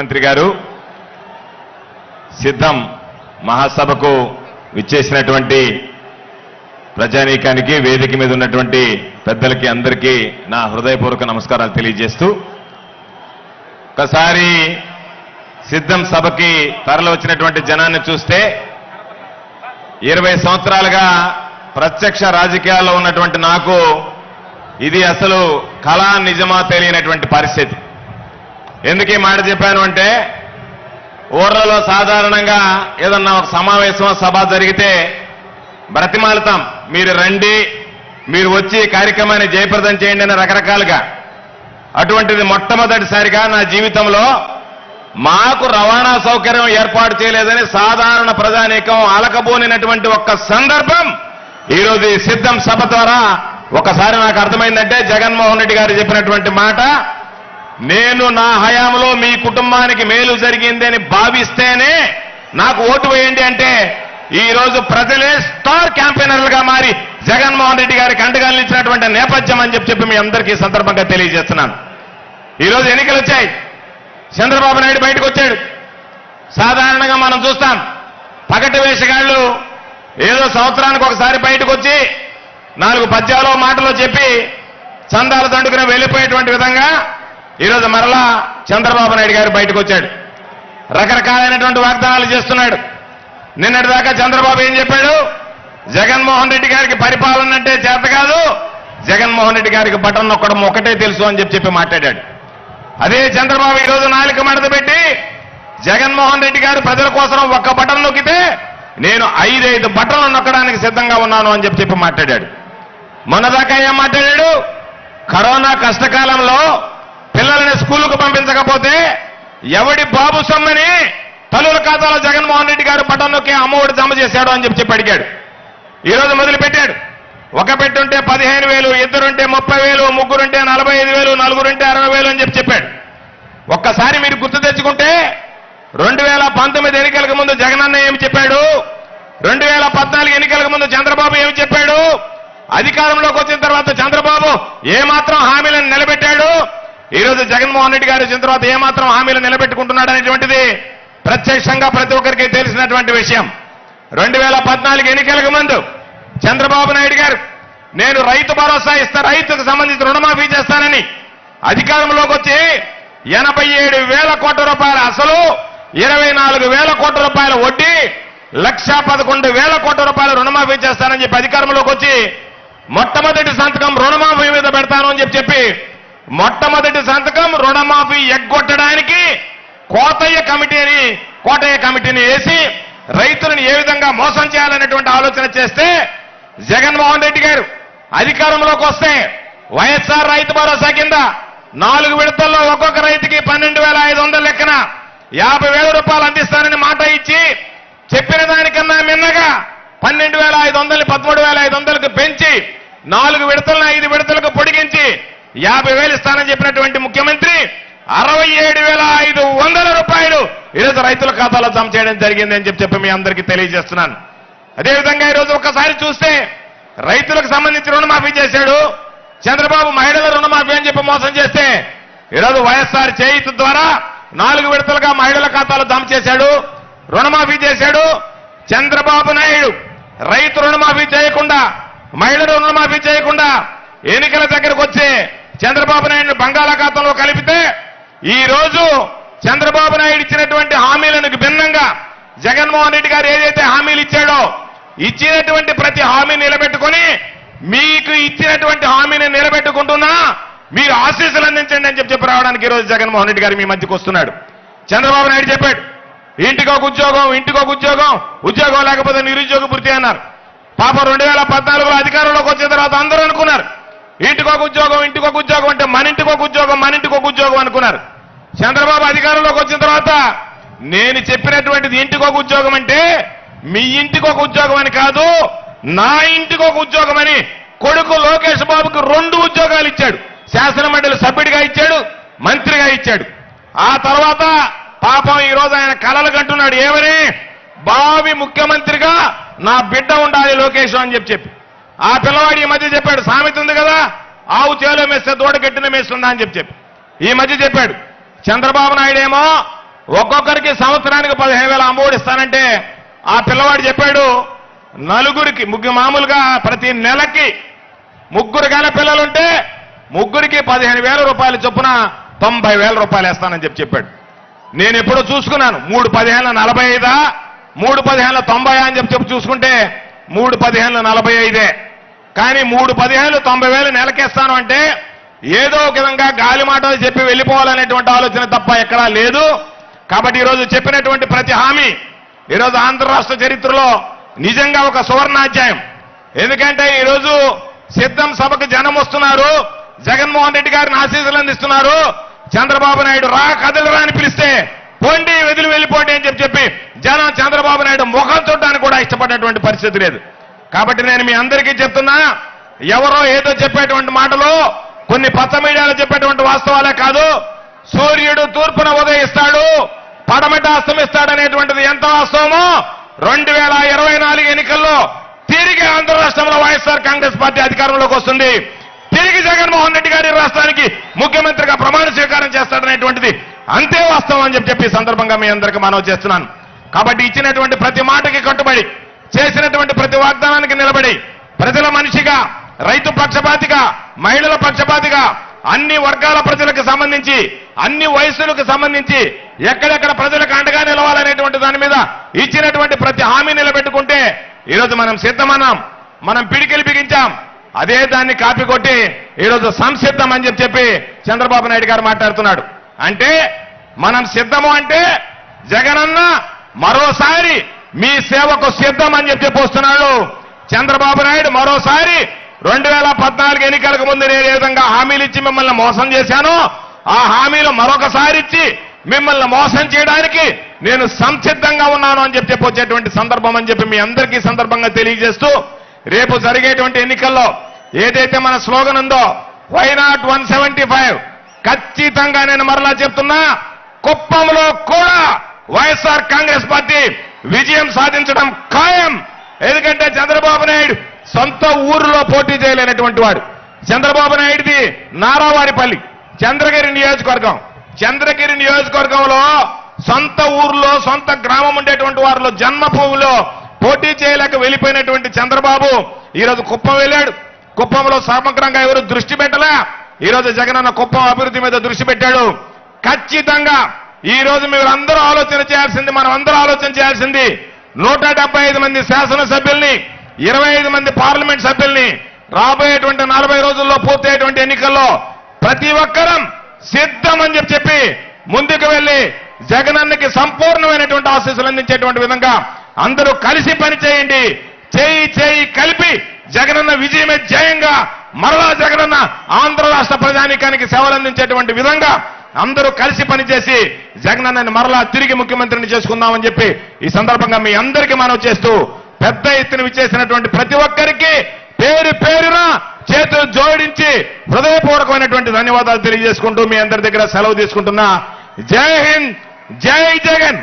మంత్రి గారు సిద్ధం మహాసభకు విచ్చేసినటువంటి ప్రజానీకానికి వేదిక మీద ఉన్నటువంటి పెద్దలకి అందరికీ నా హృదయపూర్వక నమస్కారాలు తెలియజేస్తూ ఒకసారి సిద్ధం సభకి తరలి వచ్చినటువంటి జనాన్ని చూస్తే 20 సంవత్సరాలుగా ప్రత్యక్ష రాజకీయాల్లో ఉన్నటువంటి నాకు ఇది అసలు కళా నిజమా తెలియనటువంటి పరిస్థితి. ఎందుకు ఈ మాట చెప్పాను అంటే ఊర్లలో సాధారణంగా ఏదన్నా ఒక సమావేశం సభ జరిగితే బ్రతిమాలుతాం, మీరు రండి, మీరు వచ్చి కార్యక్రమాన్ని జయప్రదం చేయండి అని రకరకాలుగా. అటువంటిది మొట్టమొదటిసారిగా నా జీవితంలో మాకు రవాణా సౌకర్యం ఏర్పాటు చేయలేదని సాధారణ ప్రజానీకం అలకబోనినటువంటి ఒక్క సందర్భం ఈరోజు ఈ సిద్ధం సభ ద్వారా ఒకసారి నాకు అర్థమైందంటే జగన్మోహన్ రెడ్డి గారు చెప్పినటువంటి మాట, నేను నా హయాంలో మీ కుటుంబానికి మేలు జరిగిందని భావిస్తేనే నాకు ఓటు వేయండి అంటే ఈ రోజు ప్రజలే స్టార్ క్యాంపెయినర్లుగా మారి జగన్మోహన్ రెడ్డి గారికి అండగా నిలిచినటువంటి నేపథ్యం అని చెప్పి మీ అందరికీ సందర్భంగా తెలియజేస్తున్నాను. ఈ రోజు ఎన్నికలు వచ్చాయి, చంద్రబాబు నాయుడు బయటకు వచ్చాడు. సాధారణంగా మనం చూస్తాం పగటి వేషగాళ్లు ఏదో సంవత్సరానికి ఒకసారి బయటకు వచ్చి 4 పద్యాలో మాటలో చెప్పి చందాలు దండుకుని వెళ్ళిపోయేటువంటి విధంగా ఈరోజు మరలా చంద్రబాబు నాయుడు గారు బయటకు వచ్చాడు. రకరకాలైనటువంటి వాగ్దానాలు చేస్తున్నాడు. నిన్నటిదాకా చంద్రబాబు ఏం చెప్పాడు? జగన్మోహన్ రెడ్డి గారికి పరిపాలన అంటే చేత కాదు, జగన్మోహన్ రెడ్డి గారికి బటన్ నొక్కడం ఒకటే తెలుసు అని చెప్పి మాట్లాడాడు. అదే చంద్రబాబు ఈరోజు నాలుక మడత పెట్టి జగన్మోహన్ రెడ్డి గారు ప్రజల కోసం ఒక్క బటన్ నొక్కితే నేను 5 బటన్లు నొక్కడానికి సిద్ధంగా ఉన్నాను అని చెప్పి మాట్లాడాడు. మొన్నదాకా ఏం మాట్లాడాడు? కరోనా కష్టకాలంలో పిల్లల్ని స్కూలుకు పంపించకపోతే ఎవడి బాబు సొమ్మని తల్లుల ఖాతాలో జగన్మోహన్ రెడ్డి గారు బటన్ నొక్కి అమ్మఒడి జమ చేశాడు అని చెప్పి అడిగాడు. ఈరోజు మొదలుపెట్టాడు. ఒక పెట్టుంటే 15,000, ఇద్దరుంటే 30,000, ముగ్గురుంటే 45,000, నలుగురుంటే 60,000 అని చెప్పాడు. ఒక్కసారి మీరు గుర్తు తెచ్చుకుంటే 2019 ఎన్నికలకు ముందు జగనన్న ఏమి చెప్పాడు, 2014 ఎన్నికలకు ముందు చంద్రబాబు ఏమి చెప్పాడు, అధికారంలోకి వచ్చిన తర్వాత చంద్రబాబు ఏమాత్రం హామీలను నిలబెట్టాడు, ఈరోజు జగన్మోహన్ రెడ్డి గారు వచ్చిన తర్వాత ఏమాత్రం హామీలు నిలబెట్టుకుంటున్నాడు అనేటువంటిది ప్రత్యక్షంగా ప్రతి ఒక్కరికి తెలిసినటువంటి విషయం. 2014 ఎన్నికలకు ముందు చంద్రబాబు నాయుడు గారు నేను రైతు భరోసా ఇస్తా, రైతుకు సంబంధించి రుణమాఫీ చేస్తానని అధికారంలోకి వచ్చి 87,000 కోట్ల రూపాయల అసలు, 24,000 కోట్ల రూపాయల వడ్డీ, 1,11,000 కోట్ల రూపాయల రుణమాఫీ చేస్తానని చెప్పి అధికారంలోకి వచ్చి మొట్టమొదటి సంతకం రుణమాఫీ మీద పెడతాను అని చెప్పి మొట్టమొదటి సంతకం రుణమాఫీ ఎగ్గొట్టడానికి కోటయ్య కమిటీని వేసి రైతులను ఏ విధంగా మోసం చేయాలనేటువంటి ఆలోచన చేస్తే జగన్మోహన్ రెడ్డి గారు అధికారంలోకి వస్తే వైఎస్ఆర్ రైతు భరోసా కింద 4 విడతల్లో ఒక్కొక్క రైతుకి 12,500 లెక్కన 50,000 రూపాయలు అందిస్తానని మాట ఇచ్చి చెప్పిన దానికన్నా మిన్నగా 12,500 13,500కు పెంచి 4 విడతలను 5 విడతలకు పొడిగించి 50,000 ఇస్తానని చెప్పినటువంటి ముఖ్యమంత్రి 67,500 రూపాయలు ఈరోజు రైతుల ఖాతాలో జమ చేయడం జరిగింది అని చెప్పి మీ అందరికీ తెలియజేస్తున్నాను. అదేవిధంగా ఈరోజు ఒక్కసారి చూస్తే రైతులకు సంబంధించి రుణమాఫీ చేశాడు చంద్రబాబు, మహిళల రుణమాఫీ అని చెప్పి మోసం చేస్తే ఈరోజు వైఎస్ఆర్ చేయూత ద్వారా 4 విడతలుగా మహిళల ఖాతాలో జమ చేశాడు, రుణమాఫీ చేశాడు. చంద్రబాబు నాయుడు రైతు రుణమాఫీ చేయకుండా, మహిళల రుణమాఫీ చేయకుండా ఎన్నికల దగ్గరకు వచ్చే చంద్రబాబు నాయుడు బంగాళాఖాతంలో కలిపితే ఈ రోజు చంద్రబాబు నాయుడు ఇచ్చినటువంటి హామీలకు భిన్నంగా జగన్మోహన్ రెడ్డి గారు ఏదైతే హామీలు ఇచ్చాడో ఇచ్చినటువంటి ప్రతి హామీని నిలబెట్టుకొని మీకు ఇచ్చినటువంటి హామీని నిలబెట్టుకుంటున్నా మీరు ఆశీస్సులు అందించండి అని చెప్పి రావడానికి ఈరోజు జగన్మోహన్ రెడ్డి గారు మీ మధ్యకు వస్తున్నాడు. చంద్రబాబు నాయుడు చెప్పాడు ఇంటికొక ఉద్యోగం, ఉద్యోగం లేకపోతే నిరుద్యోగ భృతి అన్నారు. పాపం 2014లో అధికారంలోకి వచ్చిన తర్వాత అందరూ అనుకున్నారు ఇంటికొక ఉద్యోగం అంటే మన ఇంటికొక ఉద్యోగం అనుకున్నారు. చంద్రబాబు అధికారంలోకి వచ్చిన తర్వాత నేను చెప్పినటువంటిది ఇంటికొక ఉద్యోగం అంటే మీ ఇంటికొక ఉద్యోగం అని కాదు, నా ఇంటికొక ఉద్యోగం అని కొడుకు లోకేష్ బాబుకు 2 ఉద్యోగాలు ఇచ్చాడు. శాసనమండలి సభ్యుడిగా ఇచ్చాడు, మంత్రిగా ఇచ్చాడు. ఆ తర్వాత పాపం ఈ రోజు ఆయన కలలు కంటున్నాడు ఏమని, బావి ముఖ్యమంత్రిగా నా బిడ్డ ఉండాలి లోకేష్ అని చెప్పి. ఆ పిల్లవాడు ఈ మధ్య చెప్పాడు, సామెత ఉంది కదా, ఆవు చేలో మేస్తే దూడ గట్టిన మేస్తుందా అని చెప్పి ఈ మధ్య చెప్పాడు. చంద్రబాబు నాయుడు ఏమో ఒక్కొక్కరికి సంవత్సరానికి 15,000 అమ్మఒడి ఇస్తానంటే ఆ పిల్లవాడు చెప్పాడు నలుగురికి మామూలుగా ప్రతి నెలకి ముగ్గురు గల పిల్లలుంటే ముగ్గురికి 15,000 రూపాయలు చొప్పున 90,000 రూపాయలు వేస్తానని చెప్పాడు. నేను ఎప్పుడో చూసుకున్నాను 3 15 45 3 15 90 అని చెప్పి చూసుకుంటే 3 15 45 కానీ 3 15 90,000 నెలకేస్తాను అంటే ఏదో ఒక విధంగా గాలి మాటలు చెప్పి వెళ్ళిపోవాలనేటువంటి ఆలోచన తప్ప ఎక్కడా లేదు. కాబట్టి ఈరోజు చెప్పినటువంటి ప్రతి హామీ ఈరోజు ఆంధ్ర రాష్ట్ర చరిత్రలో నిజంగా ఒక సువర్ణాధ్యాయం. ఎందుకంటే ఈరోజు సిద్ధం సభకు జనం వస్తున్నారు, జగన్మోహన్ రెడ్డి గారిని ఆశీస్సులు అందిస్తున్నారు. చంద్రబాబు నాయుడు రా కదలరా అని పిలిస్తే పోండి వెదిలి వెళ్ళిపోండి అని చెప్పి జనం చంద్రబాబు నాయుడు ముఖం చూడడానికి కూడా ఇష్టపడినటువంటి పరిస్థితి లేదు. కాబట్టి నేను మీ అందరికీ చెప్తున్నా, ఎవరో ఏదో చెప్పేటువంటి మాటలు కొన్ని పచ్చ మీడియాలో చెప్పేటువంటి వాస్తవాలే కాదు. సూర్యుడు తూర్పున ఉదయిస్తాడు, పడమట అస్తమిస్తాడనేటువంటిది ఎంత వాస్తవమో 2024 ఎన్నికల్లో తిరిగి ఆంధ్ర రాష్ట్రంలో వైఎస్ఆర్ కాంగ్రెస్ పార్టీ అధికారంలోకి వస్తుంది. తిరిగి జగన్మోహన్ రెడ్డి గారి రాష్ట్రానికి ముఖ్యమంత్రిగా ప్రమాణ స్వీకారం చేస్తాడనేటువంటిది అంతే వాస్తవం అని చెప్పి సందర్భంగా మీ అందరికీ మనవి చేస్తున్నాను. కాబట్టి ఇచ్చినటువంటి ప్రతి మాటకి కట్టుబడి, చేసినటువంటి ప్రతి వాగ్దానానికి నిలబడి, ప్రజల మనిషిగా, రైతు పక్షపాతిగా, మహిళల పక్షపాతిగా, అన్ని వర్గాల ప్రజలకు సంబంధించి, అన్ని వయసులకు సంబంధించి ఎక్కడెక్కడ ప్రజలకు అండగా నిలవాలనేటువంటి దాని మీద ఇచ్చినటువంటి ప్రతి హామీ నిలబెట్టుకుంటే ఈరోజు మనం సిద్ధమన్నాం, మనం పిడికిలి బిగించాం. అదే దాన్ని కాపీ కొట్టి ఈరోజు సంసిద్ధం అని చెప్పి చంద్రబాబు నాయుడు గారు మాట్లాడుతున్నాడు. అంటే మనం సిద్ధము అంటే జగనన్న మరోసారి మీ సేవకు సిద్ధం అని చెప్పి వస్తున్నాడు. చంద్రబాబు నాయుడు మరోసారి 2014 ఎన్నికలకు ముందు నేను ఏ విధంగా హామీలు ఇచ్చి మిమ్మల్ని మోసం చేశానో ఆ హామీలు మరొకసారి ఇచ్చి మిమ్మల్ని మోసం చేయడానికి నేను సంసిద్ధంగా ఉన్నాను అని చెప్పి వచ్చేటువంటి సందర్భం అని చెప్పి మీ అందరికీ సందర్భంగా తెలియజేస్తూ, రేపు జరిగేటువంటి ఎన్నికల్లో ఏదైతే మన స్లోగన్ ఉందో వై నాట్ 175 ఖచ్చితంగా నేను మరలా చెప్తున్నా, కుప్పంలో కూడా వైఎస్ఆర్ కాంగ్రెస్ పార్టీ విజయం సాధించడం ఖాయం. ఎందుకంటే చంద్రబాబు నాయుడు సొంత ఊరిలో పోటీ చేయలేనటువంటి వాడు. చంద్రబాబు నాయుడిది నారావారిపల్లి చంద్రగిరి నియోజకవర్గం. చంద్రగిరి నియోజకవర్గంలో సొంత ఊర్లో సొంత గ్రామం ఉండేటువంటి వారిలో జన్మభూమిలో పోటీ చేయలేక వెళ్ళిపోయినటువంటి చంద్రబాబు ఈరోజు కుప్పం వెళ్ళాడు. కుప్పంలో సమగ్రంగా ఎవరు దృష్టి పెట్టలే. ఈరోజు జగనన్న కుప్పం అభివృద్ధి మీద దృష్టి పెట్టాడు. ఖచ్చితంగా ఈ రోజు మీరు అందరూ ఆలోచన చేయాల్సింది, మనం అందరూ ఆలోచన చేయాల్సింది 175 మంది శాసనసభ్యుల్ని, 25 మంది పార్లమెంట్ సభ్యుల్ని రాబోయేటువంటి 40 రోజుల్లో పూర్తయ్యేటువంటి ఎన్నికల్లో ప్రతి ఒక్కరం సిద్ధం అని చెప్పి ముందుకు వెళ్లి జగనన్నకి సంపూర్ణమైనటువంటి ఆశీస్సులు అందించేటువంటి విధంగా అందరూ కలిసి పనిచేయండి. చేయి కలిపి జగనన్న విజయమే జయంగా మరలా జగనన్న ఆంధ్ర రాష్ట్ర ప్రజానీకానికి సేవలు అందించేటువంటి విధంగా అందరూ కలిసి పనిచేసి జగనన్నని మరలా తిరిగి ముఖ్యమంత్రిని చేసుకుందామని చెప్పి ఈ సందర్భంగా మీ అందరికీ మనవి చేస్తూ, పెద్ద ఎత్తున విచ్చేసినటువంటి ప్రతి ఒక్కరికి పేరు పేరున చేతులు జోడించి హృదయపూర్వకమైనటువంటి ధన్యవాదాలు తెలియజేసుకుంటూ మీ అందరి దగ్గర సెలవు తీసుకుంటున్నా. జై హింద్, జై జగన్.